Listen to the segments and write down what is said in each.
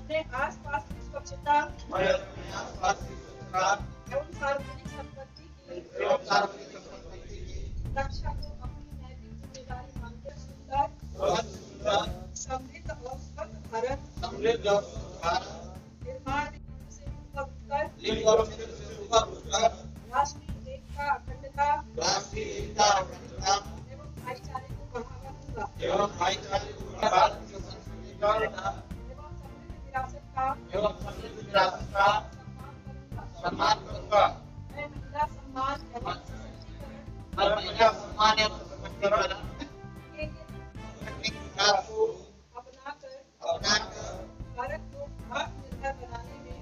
अपने आसपास की स्वच्छता एवं सार्वजनिक संपत्ति की रक्षा को अपनी नैतिक जिम्मेदारी मानते सुंदर समृद्ध और स्वस्थ भारत निर्माण से ऊपर उठकर राष्ट्रीय एकता अखंडता एवं भाईचारे को बढ़ावा दूंगा एवं समृद्ध विरासत का सम्मान करूंगा। मैं महिला सम्मान एवं सशक्तिकरण अपनाकर भारत को आत्मनिर्भर बनाने में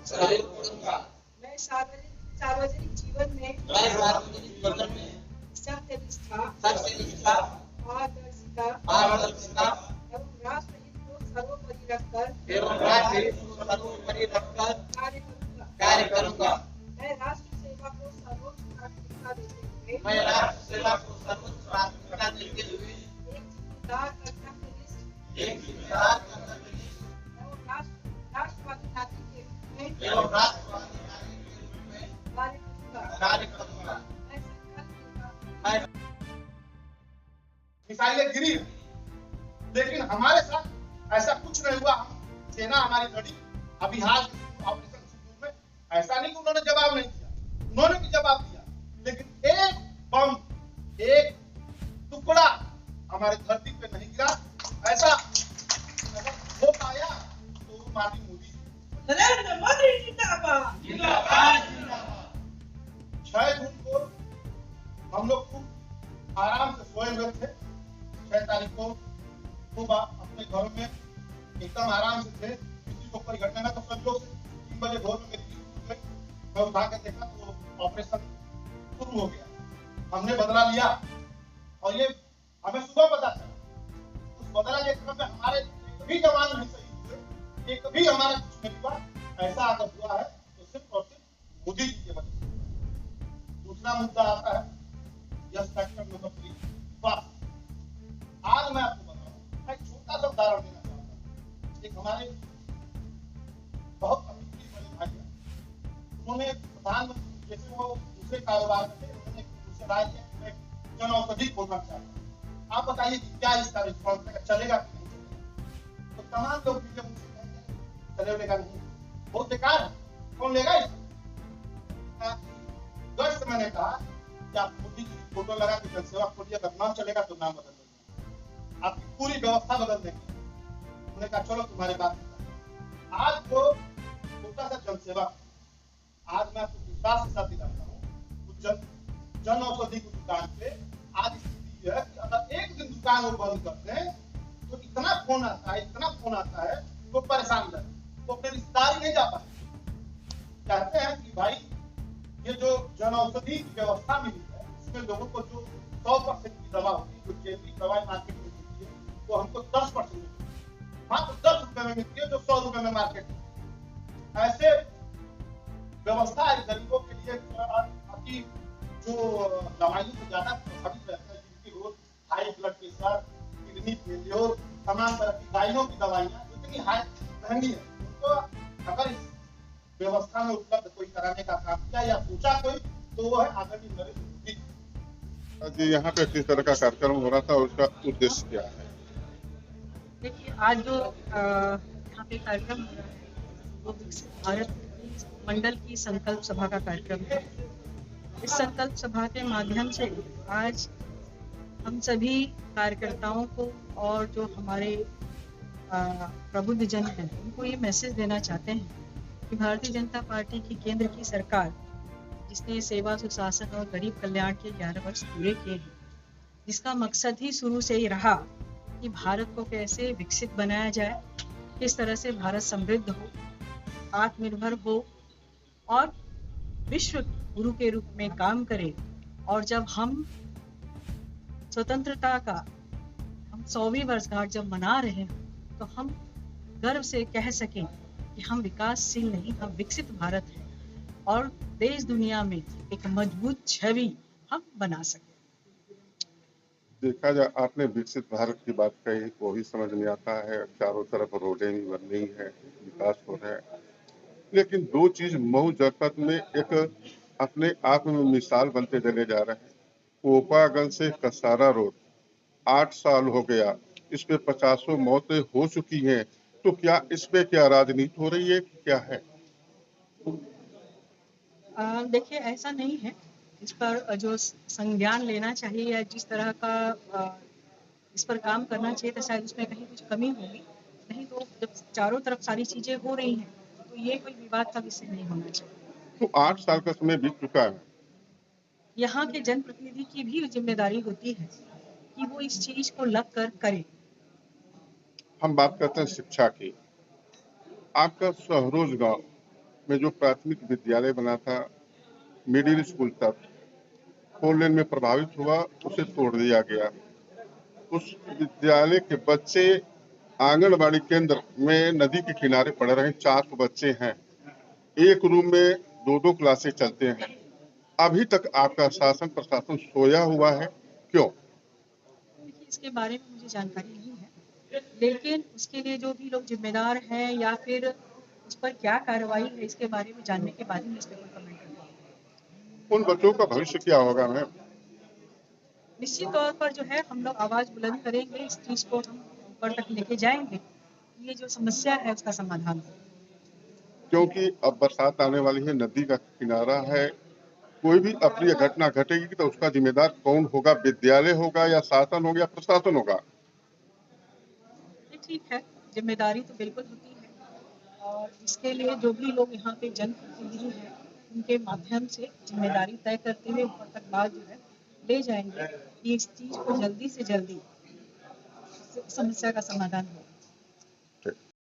सहयोग करूंगा। मैं सार्वजनिक जीवन में सत्यनिष्ठा पारदर्शिता एवं राष्ट्रहित को सर्वोपरि रखकर कार्य करूंगा। मैं राष्ट्र सेवा को सर्वोच्च प्राथमिकता देते हुए एक जिम्मेदार कर्तव्यनिष्ठ एवं राष्ट्रवादी नागरिक के रूप में कार्य करूंगा। मैं संकल्प लेकर मिसाइलें गिरी, लेकिन हमारे साथ ऐसा कुछ नहीं हुआ। हम सेना हमारी लड़ी। अभी हाल ऑपरेशन सिंदूर में ऐसा नहीं कि उन्होंने जवाब नहीं दिया, उन्होंने भी जवाब दिया, लेकिन एक बम, एक टुकड़ा हमारे धरती पे नहीं गिरा। ऐसा अगर हो पाया तो माननीय मोदी नरेंद्र मोदी जिंदाबाद। 6 जून को हम लोग खूब आराम से सोए हुए थे। 6 तारीख को खूब अपने घरों में एकदम आराम से थे। किसी को कोई घटना तो संजोग से 3 बजे भोर में मेरी नींद खुल गई। मैं उठा के देखा तो ऑपरेशन शुरू हो गया। हमने बदला लिया और ये हमें सुबह पता चला। उस बदला के क्रम में हमारे एक भी जवान नहीं शहीद हुए, एक भी हमारा कुछ नहीं हुआ। ऐसा अगर हुआ है तो सिर्फ और सिर्फ मोदी जी के वजह से। दूसरा मुद्दा आता है यस फैक्टर नंबर 3, स्वास्थ्य। आज मैं आपको बताऊं, एक छोटा सा उदाहरण देना चाहता हूँ। एक हमारे बहुत अभिप्रिय बड़े भाई हैं, उन्होंने प्रधानमंत्री जैसे वो दूसरे कारोबार में थे, उन्होंने दूसरे राय किया कि मैं जन औषधि खोलना चाहता हूँ। आप बताइए कि क्या इसका रिस्पॉन्स चलेगा कि नहीं चलेगा? तो तमाम लोग मुझे चलेगा नहीं, बहुत बेकार है, कौन लेगा इसको? गढ़ से मैंने कहा कि आप मोदी जी की फोटो लगा के जनसेवा खोलिए, अगर नाम चलेगा तो नाम बदल देंगे, आपकी पूरी व्यवस्था बदल देंगे। उन्होंने कहा चलो तुम्हारी बात। आज वो छोटा सा जनसेवा, आज मैं आपको विश्वास के साथ दिलाता हूँ, जन औषधि की दुकान पे आज स्थिति है कि अगर एक दिन दुकान वो बंद कर दें तो इतना फोन आता है वो परेशान रहते, वो अपने रिश्तेदारी नहीं जा पाते। कहते हैं कि भाई ये जो जन औषधि की व्यवस्था मिली है, इसमें लोगों को जो 100% की दवा होती है, जो जेनरिक दवाई मार्केट में मिलती है, वो हमको 10% मिलती है, मात्र 10 रुपए में मिलती है, जो 100 रुपए में मार्केट में। ऐसे व्यवस्था है गरीबों के लिए, ताकि जो दवाइयों को ज्यादा प्रभावित रहते हैं, जिनकी रोज high blood pressure, kidney failure, तमाम तरह की गायों की दवाइयाँ इतनी हाई महंगी है, उनको अगर इस व्यवस्था में उपलब्ध कोई कराने का काम किया या सोचा कोई, तो वो है आदरणीय नरेंद्र मोदी जी। यहाँ पे किस तरह का कार्यक्रम हो रहा था और उसका उद्देश्य क्या है? देखिए, आज जो यहाँ पे कार्यक्रम हो रहा है वो विकसित भारत मंडल की संकल्प सभा का कार्यक्रम है। इस संकल्प सभा के माध्यम से आज हम सभी कार्यकर्ताओं को और जो हमारे प्रबुद्ध जन हैं, उनको ये मैसेज देना चाहते हैं कि भारतीय जनता पार्टी की केंद्र की सरकार, जिसने सेवा सुशासन और गरीब कल्याण के 11 वर्ष पूरे किए हैं, जिसका मकसद ही शुरू से ही रहा कि भारत को कैसे विकसित बनाया जाए, किस तरह से भारत समृद्ध हो, आत्मनिर्भर हो और विश्व गुरु के रूप में काम करे। और जब हम स्वतंत्रता का 100वीं वर्षगांठ जब मना रहे हैं, तो हम गर्व से कह सकें कि हम विकासशील नहीं, हम विकसित भारत हैं और देश दुनिया में एक मजबूत छवि हम बना सकें। देखा जाए, आपने विकसित भारत की बात कही, वो भी समझ में आता है, चारों तरफ रोडें भी बन रही हैं, विकास हो रहा है। लेकिन दो चीज मऊ जनपद में एक अपने आप में मिसाल बनते चले जा रहे हैं। कोपागंज से कसारा रोड 8 साल हो गया, इस पे 50 मौतें हो चुकी हैं। तो क्या इस पे क्या राजनीति हो रही है कि क्या है? देखिए ऐसा नहीं है। इस पर जो संज्ञान लेना चाहिए या जिस तरह का इस पर काम करना चाहिए था, शायद उसमें कहीं कुछ कमी होगी। नहीं तो जब चारों तरफ सारी चीज़ें हो रही हैं, तो ये कोई विवाद का विषय नहीं होना चाहिए। तो 8 साल का समय बीत चुका है। यहाँ के जनप्रतिनिधि की भी जिम्मेदारी होती है कि वो इस चीज़ को लग कर करे। हम बात करते हैं शिक्षा की। आपका सहरोज गांव में जो प्राथमिक विद्यालय बना था, मिडिल स्कूल तक 4 लेन में प्रभावित हुआ, उसे तोड़ दिया गया। उस विद्यालय के बच्चे आंगनबाड़ी केंद्र में नदी के किनारे पढ़ रहे हैं। 400 बच्चे हैं, एक रूम में 2-2 क्लासें चलते हैं। अभी तक आपका शासन प्रशासन सोया हुआ है, क्यों? देखिए इसके बारे में मुझे जानकारी नहीं है, लेकिन उसके लिए जो भी लोग जिम्मेदार हैं या फिर उस पर क्या कार्रवाई है, इसके बारे में जानने के बाद ही मैं इस पर कोई कमेंट करूँगी। उन बच्चों का भविष्य क्या होगा मैम? निश्चित तौर पर जो है हम लोग आवाज़ बुलंद करेंगे, इस चीज़ को हम ऊपर तक लेके जाएँगे। ये जो समस्या है उसका समाधान हो। क्योंकि अब बरसात आने वाली है, नदी का किनारा है, कोई भी अप्रिय घटना घटेगी तो उसका जिम्मेदार कौन होगा? विद्यालय होगा या शासन होगा या प्रशासन होगा? ये ठीक है, ज़िम्मेदारी तो बिल्कुल होती है और इसके लिए जो भी लोग यहाँ पे जनप्रतिनिधि हैं, उनके माध्यम से ज़िम्मेदारी तय करते हुए ऊपर तक बात जो है ले जाएँगे कि इस चीज़ को जल्दी से जल्दी इस समस्या का समाधान हो।